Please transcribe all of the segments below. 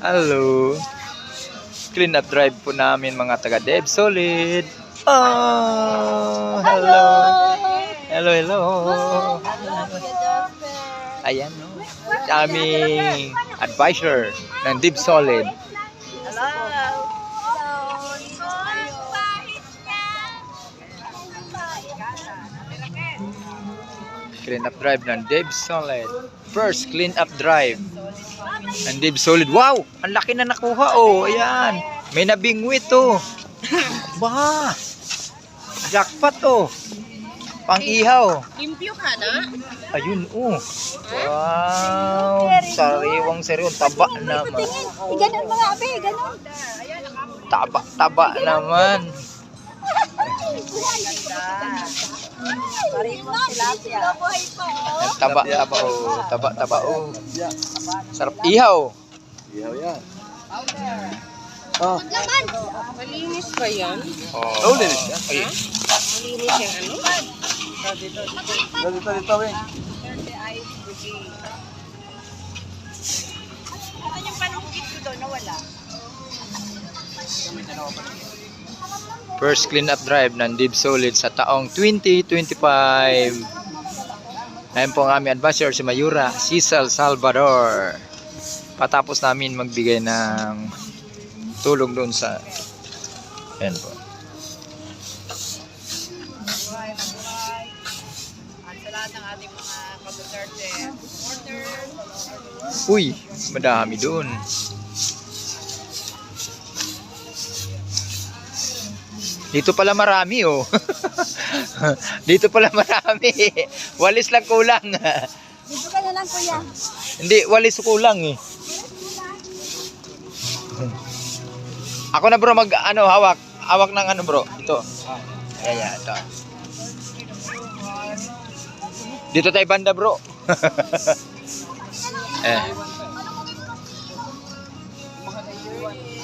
Hello. Clean up drive po namin mga taga Dev Solid. Oh, hello. Hello, hello. Ayan, no. Aming advisor ng Dev Solid. Clean up drive ng Dev Solid. First clean up drive ng Dev Solid. Wow! Ang laki na nakuha, oh. Ayan. May nabingwit, oh. Bah! Jackpot, oh. Pang-ihaw. Limpyo ka na? Ayun, oh. Wow! Sariwang-sariwang. Taba naman. Ganon mga abe, ganon. Taba naman. Taba, oh. Taba, oh. Sarap ihaw. Ihaw yan. Malinis ba yan? Oh, linis yan. Ay, Malinis yung ano? Dito, eh. Ano yung panungkit ko doon na wala? first clean up drive ng Dev Solid sa taong 2025. Ayan po ang aming advisor si Mayura Cecil Salvador. Patapos namin magbigay ng tulong doon sa ayan po. Sa lahat ng ating mga pag-Duterte supporters. Uy, madami doon. Dito pala marami, oh. Dito pala marami. Walis lang kulang. Dito ka na lang, kuya. Hindi, walis kulang eh. Ako na bro hawak. Hawak ng ano bro. Ito. Ayan, ito. Dito tayo banda bro.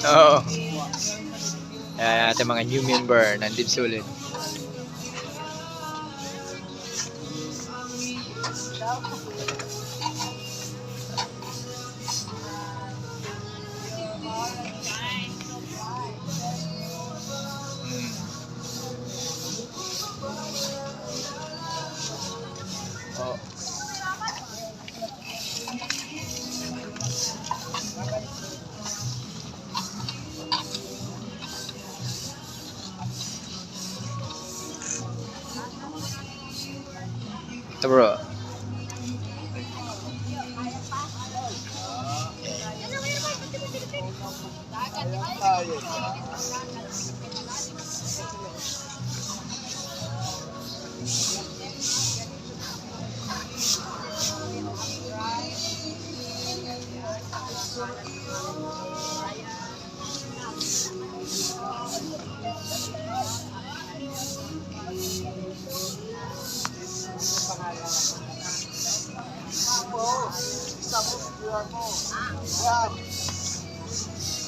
Oo. Ayan ating mga new member ng Dev Solid. Oh. Ito bro.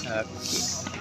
Okay.